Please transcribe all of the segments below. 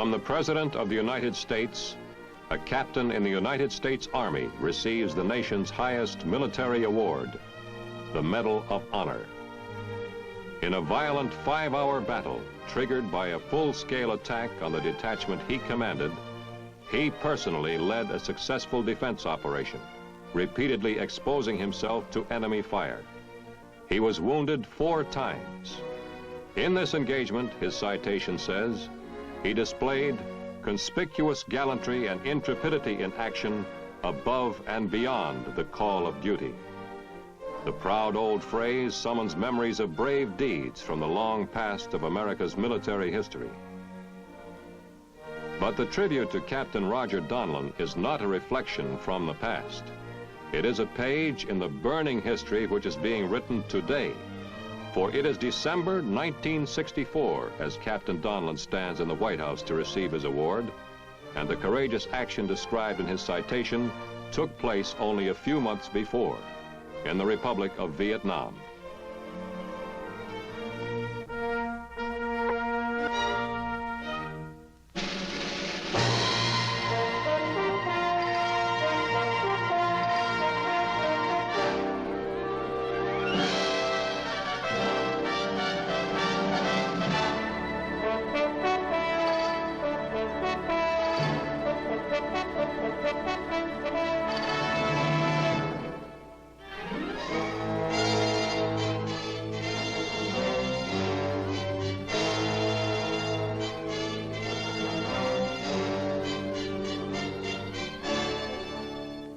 From the President of the United States, a captain in the United States Army receives the nation's highest military award, the Medal of Honor. In a violent 5-hour battle triggered by a full-scale attack on the detachment he commanded, he personally led a successful defense operation, repeatedly exposing himself to enemy fire. He was wounded 4 times. In this engagement, his citation says, he displayed conspicuous gallantry and intrepidity in action above and beyond the call of duty. The proud old phrase summons memories of brave deeds from the long past of America's military history. But the tribute to Captain Roger Donlon is not a reflection from the past. It is a page in the burning history which is being written today. For it is December 1964 as Captain Donlon stands in the White House to receive his award, and the courageous action described in his citation took place only a few months before in the Republic of Vietnam.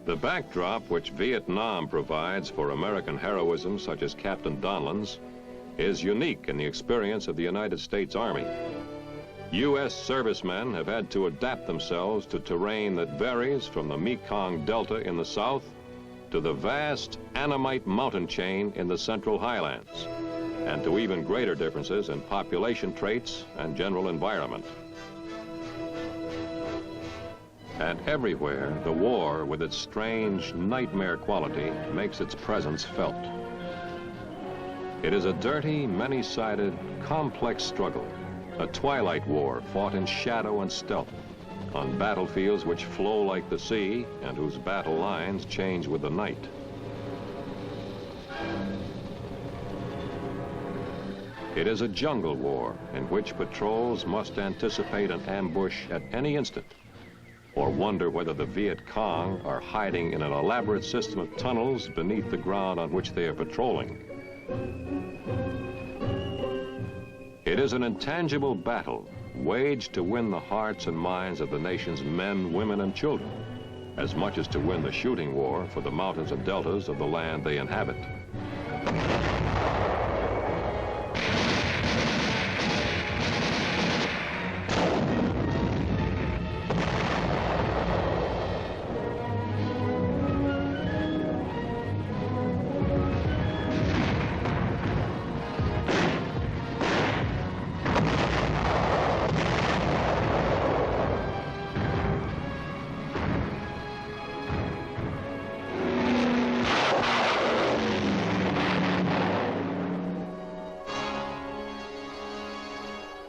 The backdrop which Vietnam provides for American heroism, such as Captain Donlon's, is unique in the experience of the United States Army. U.S. servicemen have had to adapt themselves to terrain that varies from the Mekong Delta in the south to the vast Annamite mountain chain in the Central Highlands, and to even greater differences in population traits and general environment. And everywhere, the war, with its strange nightmare quality, makes its presence felt. It is a dirty, many-sided, complex struggle, a twilight war fought in shadow and stealth, on battlefields which flow like the sea and whose battle lines change with the night. It is a jungle war in which patrols must anticipate an ambush at any instant, or wonder whether the Viet Cong are hiding in an elaborate system of tunnels beneath the ground on which they are patrolling. It is an intangible battle waged to win the hearts and minds of the nation's men, women, and children, as much as to win the shooting war for the mountains and deltas of the land they inhabit.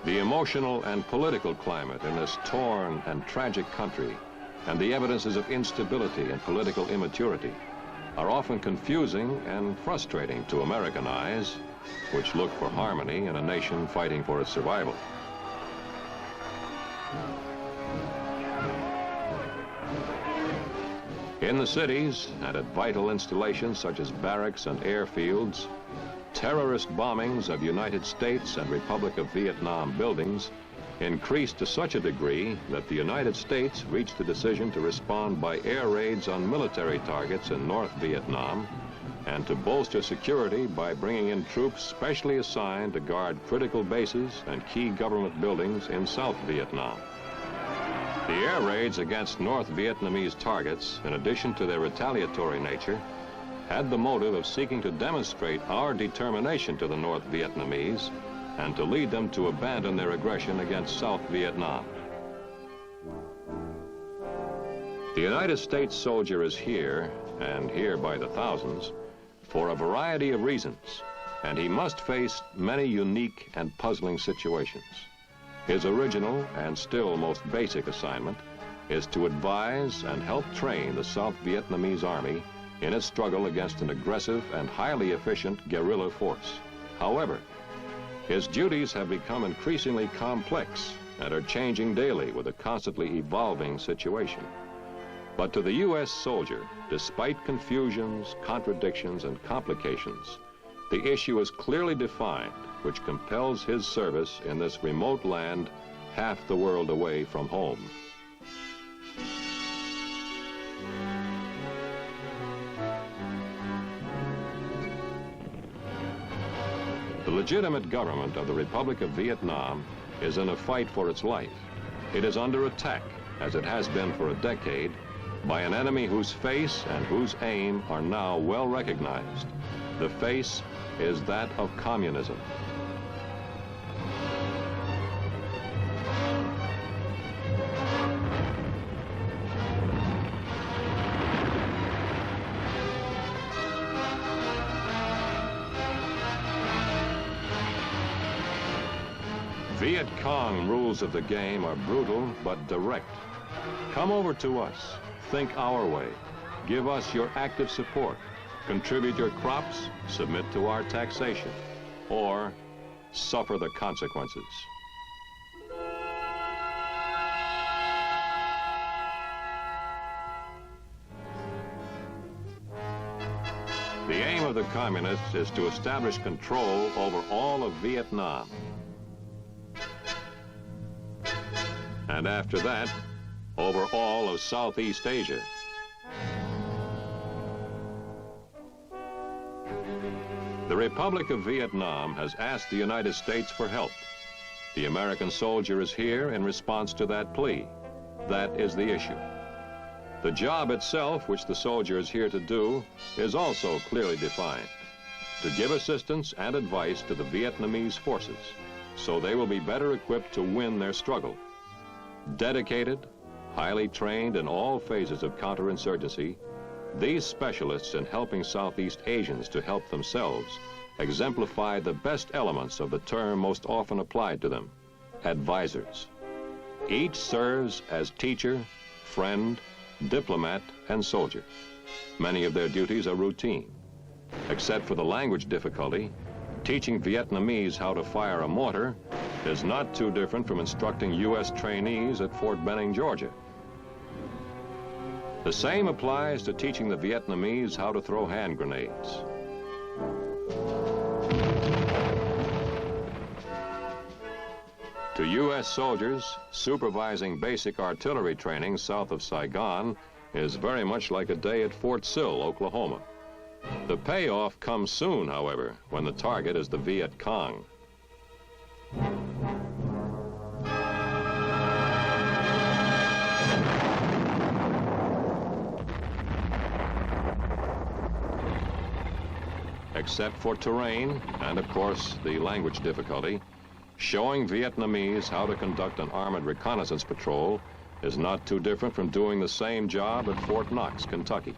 The emotional and political climate in this torn and tragic country, and the evidences of instability and political immaturity, are often confusing and frustrating to American eyes, which look for harmony in a nation fighting for its survival. In the cities and at vital installations such as barracks and airfields, terrorist bombings of United States and Republic of Vietnam buildings increased to such a degree that the United States reached the decision to respond by air raids on military targets in North Vietnam and to bolster security by bringing in troops specially assigned to guard critical bases and key government buildings in South Vietnam. The air raids against North Vietnamese targets, in addition to their retaliatory nature, had the motive of seeking to demonstrate our determination to the North Vietnamese and to lead them to abandon their aggression against South Vietnam. The United States soldier is here, and here by the thousands, for a variety of reasons, and he must face many unique and puzzling situations. His original and still most basic assignment is to advise and help train the South Vietnamese Army in its struggle against an aggressive and highly efficient guerrilla force. However, his duties have become increasingly complex and are changing daily with a constantly evolving situation. But to the U.S. soldier, despite confusions, contradictions, and complications, the issue is clearly defined, which compels his service in this remote land half the world away from home. The legitimate government of the Republic of Vietnam is in a fight for its life. It is under attack, as it has been for a decade, by an enemy whose face and whose aim are now well recognized. The face is that of communism. Viet Cong rules of the game are brutal but direct. Come over to us, think our way, give us your active support, contribute your crops, submit to our taxation, or suffer the consequences. The aim of the communists is to establish control over all of Vietnam. And after that, over all of Southeast Asia. The Republic of Vietnam has asked the United States for help. The American soldier is here in response to that plea. That is the issue. The job itself, which the soldier is here to do, is also clearly defined: to give assistance and advice to the Vietnamese forces, so they will be better equipped to win their struggle. Dedicated, highly trained in all phases of counterinsurgency, these specialists in helping Southeast Asians to help themselves exemplify the best elements of the term most often applied to them: advisors. Each serves as teacher, friend, diplomat, and soldier. Many of their duties are routine. Except for the language difficulty, teaching Vietnamese how to fire a mortar is not too different from instructing U.S. trainees at Fort Benning, Georgia. The same applies to teaching the Vietnamese how to throw hand grenades. To U.S. soldiers, supervising basic artillery training south of Saigon is very much like a day at Fort Sill, Oklahoma. The payoff comes soon, however, when the target is the Viet Cong. Except for terrain and, of course, the language difficulty, showing Vietnamese how to conduct an armored reconnaissance patrol is not too different from doing the same job at Fort Knox, Kentucky.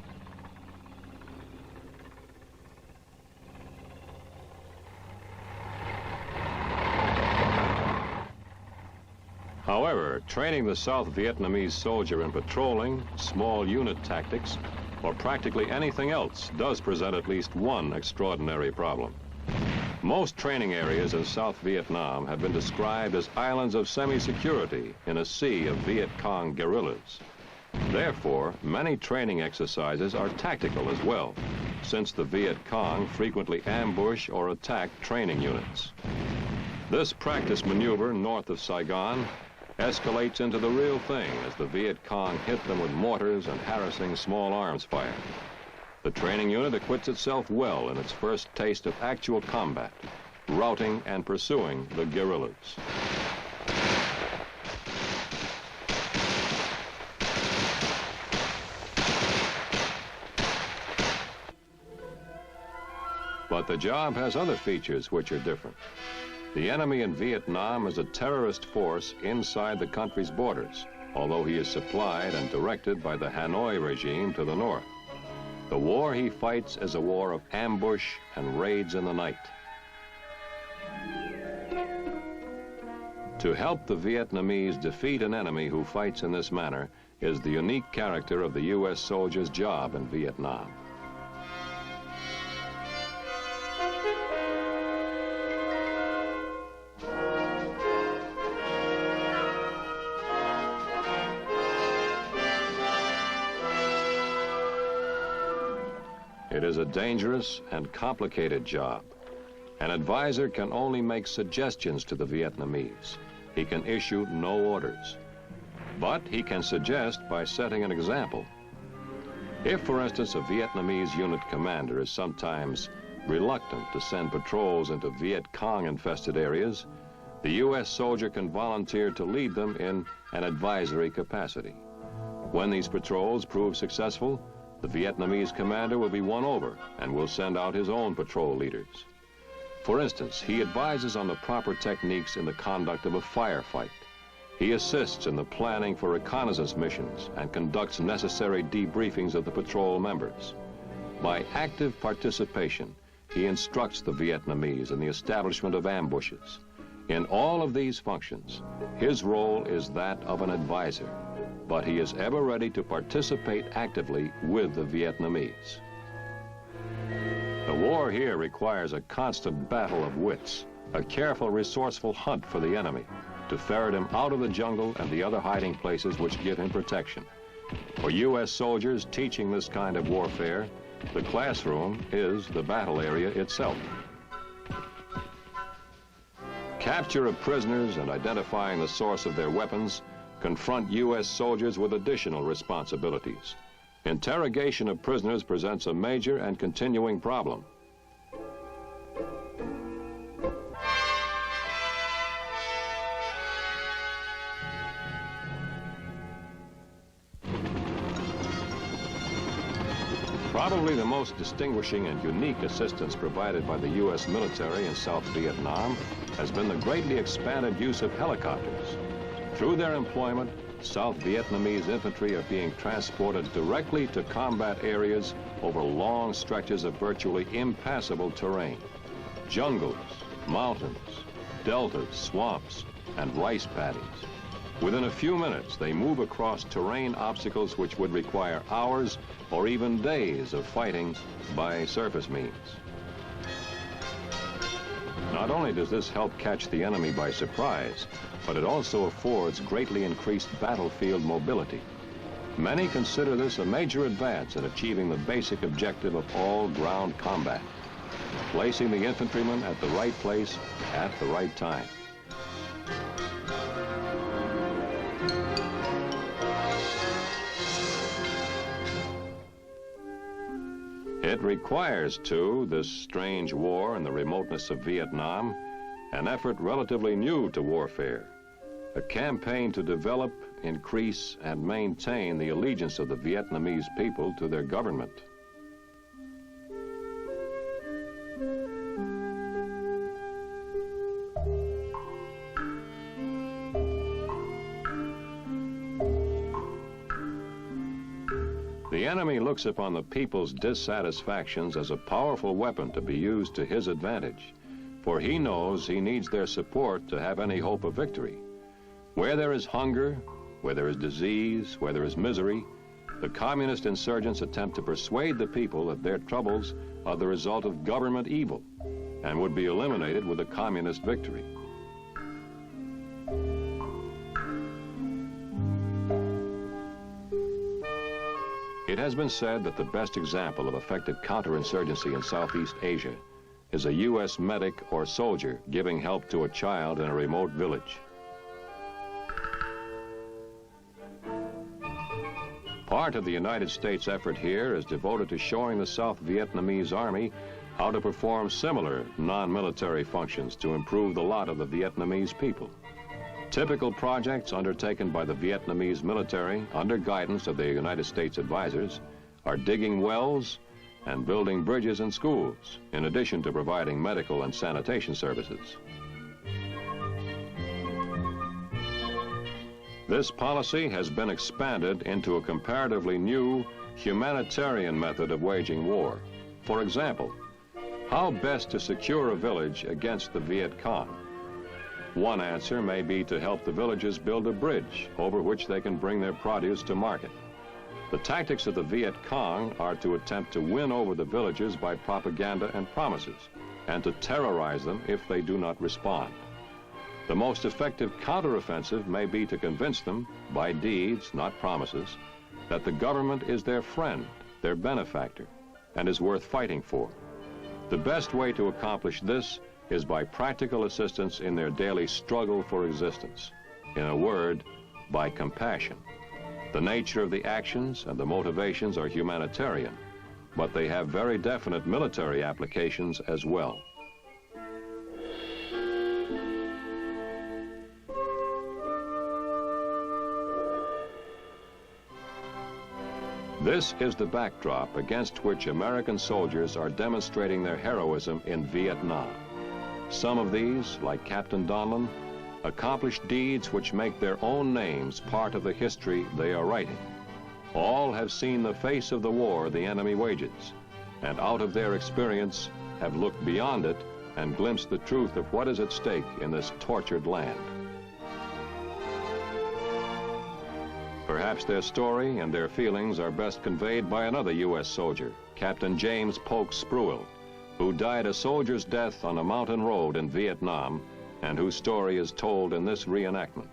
However, training the South Vietnamese soldier in patrolling, small unit tactics, or practically anything else does present at least one extraordinary problem. Most training areas in South Vietnam have been described as islands of semi-security in a sea of Viet Cong guerrillas. Therefore, many training exercises are tactical as well, since the Viet Cong frequently ambush or attack training units. This practice maneuver north of Saigon escalates into the real thing as the Viet Cong hit them with mortars and harassing small arms fire. The training unit acquits itself well in its first taste of actual combat, routing and pursuing the guerrillas. But the job has other features which are different. The enemy in Vietnam is a terrorist force inside the country's borders, although he is supplied and directed by the Hanoi regime to the north. The war he fights is a war of ambush and raids in the night. To help the Vietnamese defeat an enemy who fights in this manner is the unique character of the U.S. soldier's job in Vietnam. It is a dangerous and complicated job. An advisor can only make suggestions to the Vietnamese. He can issue no orders. But he can suggest by setting an example. If, for instance, a Vietnamese unit commander is sometimes reluctant to send patrols into Viet Cong-infested areas, the U.S. soldier can volunteer to lead them in an advisory capacity. When these patrols prove successful, the Vietnamese commander will be won over and will send out his own patrol leaders. For instance, he advises on the proper techniques in the conduct of a firefight. He assists in the planning for reconnaissance missions and conducts necessary debriefings of the patrol members. By active participation, he instructs the Vietnamese in the establishment of ambushes. In all of these functions, his role is that of an advisor, but he is ever ready to participate actively with the Vietnamese. The war here requires a constant battle of wits, a careful, resourceful hunt for the enemy, to ferret him out of the jungle and the other hiding places which give him protection. For U.S. soldiers teaching this kind of warfare, the classroom is the battle area itself. Capture of prisoners and identifying the source of their weapons confront U.S. soldiers with additional responsibilities. Interrogation of prisoners presents a major and continuing problem. Probably the most distinguishing and unique assistance provided by the U.S. military in South Vietnam has been the greatly expanded use of helicopters. Through their employment, South Vietnamese infantry are being transported directly to combat areas over long stretches of virtually impassable terrain. Jungles, mountains, deltas, swamps, and rice paddies. Within a few minutes, they move across terrain obstacles which would require hours or even days of fighting by surface means. Not only does this help catch the enemy by surprise, but it also affords greatly increased battlefield mobility. Many consider this a major advance in achieving the basic objective of all ground combat, placing the infantryman at the right place at the right time. It requires, too, this strange war in the remoteness of Vietnam, an effort relatively new to warfare, a campaign to develop, increase, and maintain the allegiance of the Vietnamese people to their government. The enemy looks upon the people's dissatisfactions as a powerful weapon to be used to his advantage, for he knows he needs their support to have any hope of victory. Where there is hunger, where there is disease, where there is misery, the communist insurgents attempt to persuade the people that their troubles are the result of government evil and would be eliminated with a communist victory. It has been said that the best example of effective counterinsurgency in Southeast Asia is a U.S. medic or soldier giving help to a child in a remote village. Part of the United States effort here is devoted to showing the South Vietnamese Army how to perform similar non-military functions to improve the lot of the Vietnamese people. Typical projects undertaken by the Vietnamese military under guidance of their United States advisors are digging wells and building bridges and schools, in addition to providing medical and sanitation services. This policy has been expanded into a comparatively new humanitarian method of waging war. For example, how best to secure a village against the Viet Cong. One answer may be to help the villagers build a bridge over which they can bring their produce to market. The tactics of the Viet Cong are to attempt to win over the villagers by propaganda and promises, and to terrorize them if they do not respond. The most effective counteroffensive may be to convince them, by deeds, not promises, that the government is their friend, their benefactor, and is worth fighting for. The best way to accomplish this is by practical assistance in their daily struggle for existence. In a word, by compassion. The nature of the actions and the motivations are humanitarian, but they have very definite military applications as well. This is the backdrop against which American soldiers are demonstrating their heroism in Vietnam. Some of these, like Captain Donlon, accomplish deeds which make their own names part of the history they are writing. All have seen the face of the war the enemy wages, and out of their experience have looked beyond it and glimpsed the truth of what is at stake in this tortured land. Perhaps their story and their feelings are best conveyed by another U.S. soldier, Captain James Polk Spruill, who died a soldier's death on a mountain road in Vietnam, and whose story is told in this reenactment.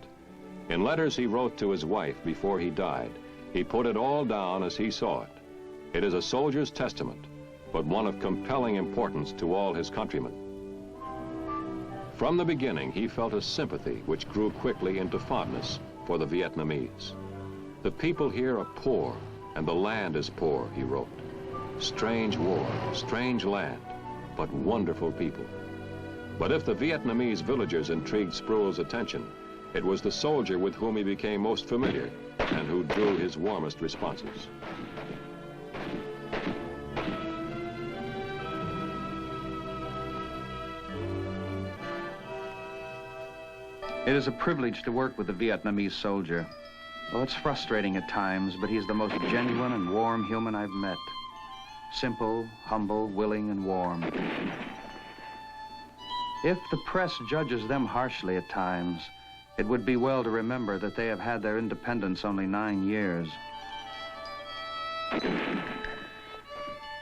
In letters he wrote to his wife before he died, he put it all down as he saw it. It is a soldier's testament, but one of compelling importance to all his countrymen. From the beginning, he felt a sympathy which grew quickly into fondness for the Vietnamese. The people here are poor, and the land is poor, he wrote. Strange war, strange land, but wonderful people. But if the Vietnamese villagers intrigued Spruill's attention, it was the soldier with whom he became most familiar and who drew his warmest responses. It is a privilege to work with the Vietnamese soldier. Oh, it's frustrating at times, but he's the most genuine and warm human I've met. Simple, humble, willing, and warm. If the press judges them harshly at times, it would be well to remember that they have had their independence only 9 years.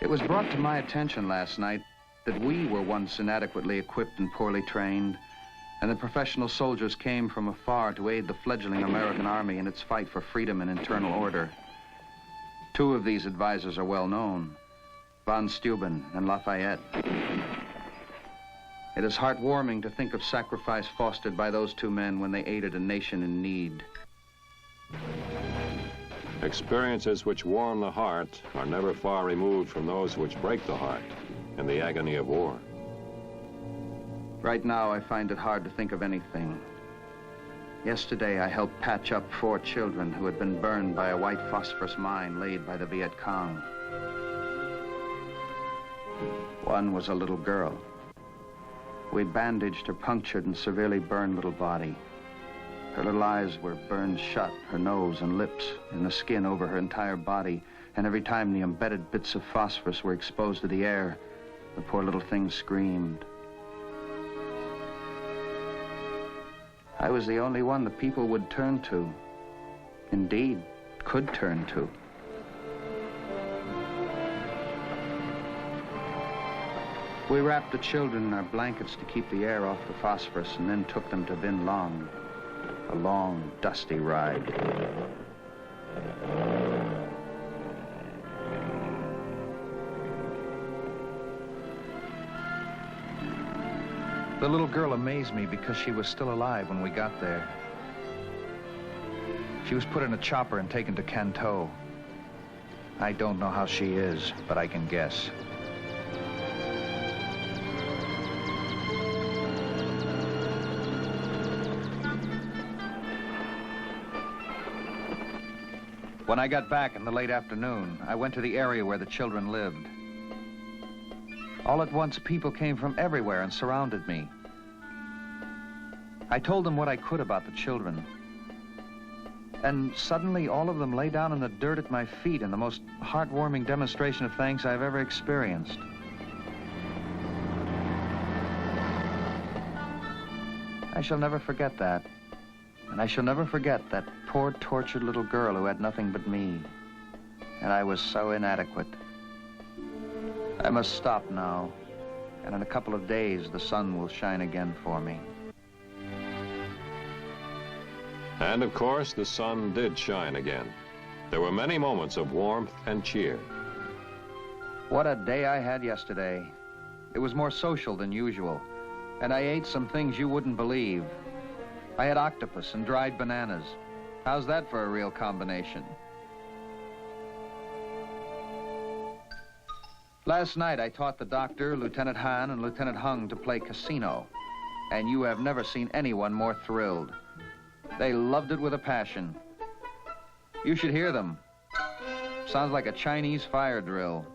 It was brought to my attention last night that we were once inadequately equipped and poorly trained, and that professional soldiers came from afar to aid the fledgling American Army in its fight for freedom and internal order. 2 of these advisors are well known, von Steuben and Lafayette. It is heartwarming to think of sacrifice fostered by those 2 men when they aided a nation in need. Experiences which warm the heart are never far removed from those which break the heart in the agony of war. Right now, I find it hard to think of anything. Yesterday, I helped patch up 4 children who had been burned by a white phosphorus mine laid by the Viet Cong. One was a little girl. We bandaged her punctured and severely burned little body. Her little eyes were burned shut, her nose and lips, and the skin over her entire body. And every time the embedded bits of phosphorus were exposed to the air, the poor little thing screamed. I was the only one the people would turn to. Indeed, could turn to. We wrapped the children in our blankets to keep the air off the phosphorus and then took them to Vinh Long, a long, dusty ride. The little girl amazed me because she was still alive when we got there. She was put in a chopper and taken to Can Tho. I don't know how she is, but I can guess. When I got back in the late afternoon, I went to the area where the children lived. All at once, people came from everywhere and surrounded me. I told them what I could about the children. And suddenly, all of them lay down in the dirt at my feet in the most heartwarming demonstration of thanks I've ever experienced. I shall never forget that. And I shall never forget that poor, tortured little girl who had nothing but me. And I was so inadequate. I must stop now. And in a couple of days, the sun will shine again for me. And of course, the sun did shine again. There were many moments of warmth and cheer. What a day I had yesterday. It was more social than usual. And I ate some things you wouldn't believe. I had octopus and dried bananas. How's that for a real combination? Last night, I taught the doctor, Lieutenant Han, and Lieutenant Hung to play casino. And you have never seen anyone more thrilled. They loved it with a passion. You should hear them. Sounds like a Chinese fire drill.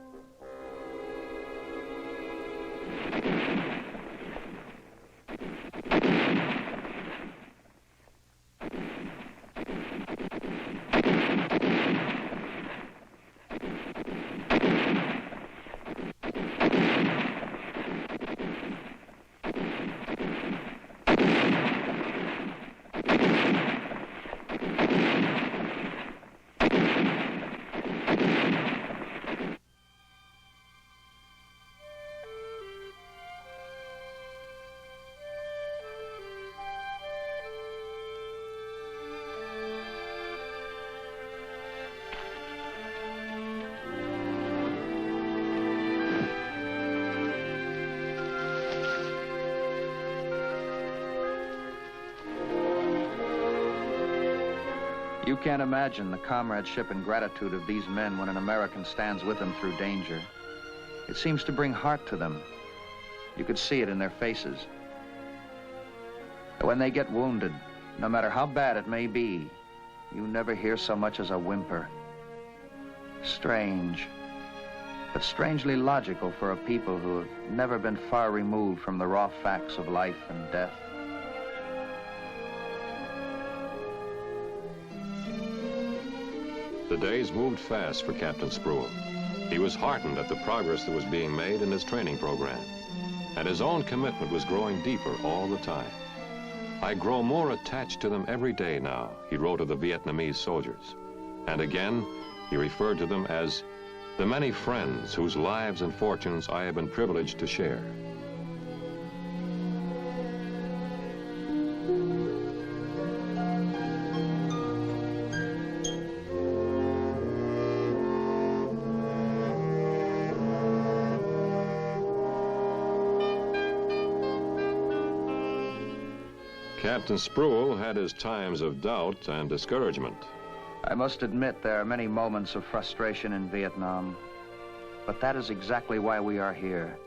You can't imagine the comradeship and gratitude of these men when an American stands with them through danger. It seems to bring heart to them. You could see it in their faces. But when they get wounded, no matter how bad it may be, you never hear so much as a whimper. Strange, but strangely logical for a people who have never been far removed from the raw facts of life and death. The days moved fast for Captain Spruill. He was heartened at the progress that was being made in his training program, and his own commitment was growing deeper all the time. I grow more attached to them every day now, he wrote of the Vietnamese soldiers. And again, he referred to them as the many friends whose lives and fortunes I have been privileged to share. Captain Spruill had his times of doubt and discouragement. I must admit there are many moments of frustration in Vietnam, but that is exactly why we are here.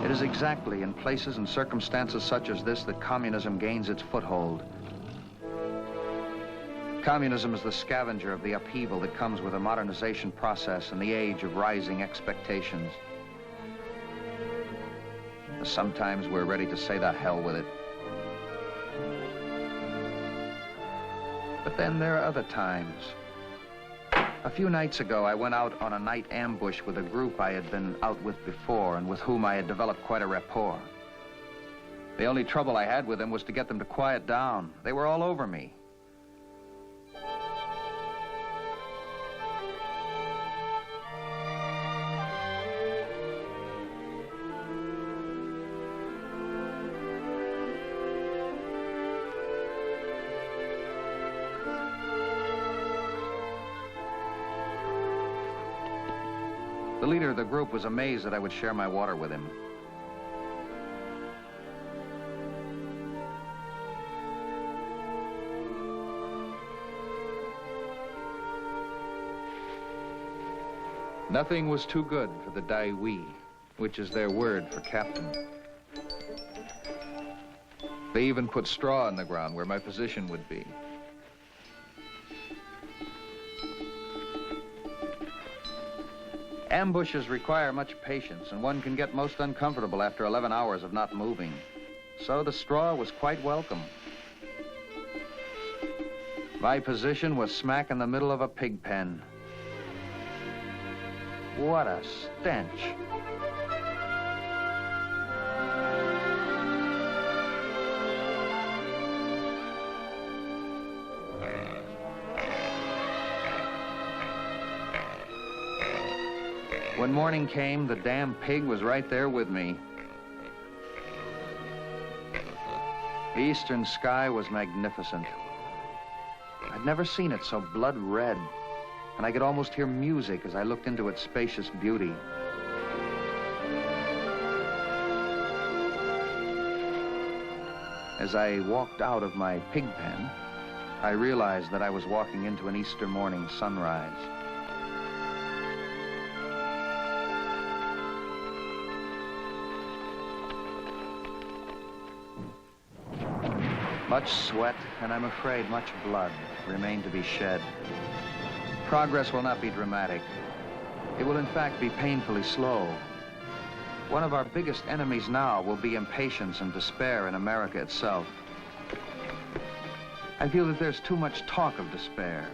It is exactly in places and circumstances such as this that communism gains its foothold. Communism is the scavenger of the upheaval that comes with a modernization process and the age of rising expectations. Sometimes we're ready to say the hell with it. But then there are other times. A few nights ago, I went out on a night ambush with a group I had been out with before and with whom I had developed quite a rapport. The only trouble I had with them was to get them to quiet down. They were all over me. The leader of the group was amazed that I would share my water with him. Nothing was too good for the Dai Wi, which is their word for captain. They even put straw in the ground where my position would be. Ambushes require much patience, and one can get most uncomfortable after 11 hours of not moving. So the straw was quite welcome. My position was smack in the middle of a pig pen. What a stench. When morning came, the damn pig was right there with me. The eastern sky was magnificent. I'd never seen it so blood red, and I could almost hear music as I looked into its spacious beauty. As I walked out of my pig pen, I realized that I was walking into an Easter morning sunrise. Much sweat, and I'm afraid much blood, remain to be shed. Progress will not be dramatic. It will in fact be painfully slow. One of our biggest enemies now will be impatience and despair in America itself. I feel that there's too much talk of despair.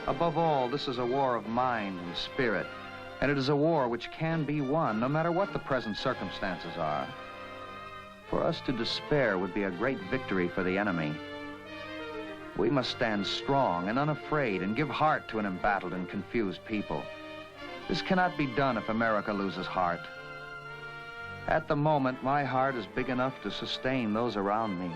Above all, this is a war of mind and spirit, and it is a war which can be won no matter what the present circumstances are. For us to despair would be a great victory for the enemy. We must stand strong and unafraid and give heart to an embattled and confused people. This cannot be done if America loses heart. At the moment, my heart is big enough to sustain those around me.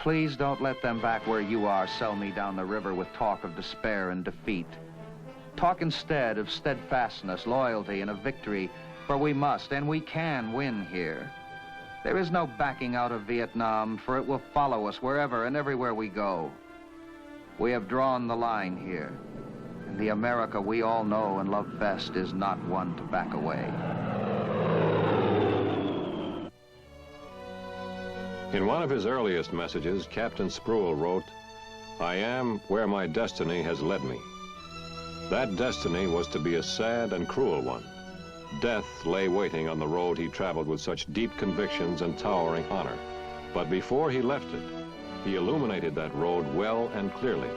Please don't let them back where you are sell me down the river with talk of despair and defeat. Talk instead of steadfastness, loyalty, and of victory, for we must and we can win here. There is no backing out of Vietnam, for it will follow us wherever and everywhere we go. We have drawn the line here, and the America we all know and love best is not one to back away. In one of his earliest messages, Captain Spruill wrote, "I am where my destiny has led me." That destiny was to be a sad and cruel one. Death lay waiting on the road he traveled with such deep convictions and towering honor. But before he left it, he illuminated that road well and clearly,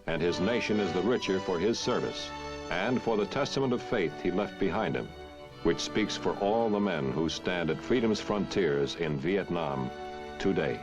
and his nation is the richer for his service and for the testament of faith he left behind him, which speaks for all the men who stand at freedom's frontiers in Vietnam today.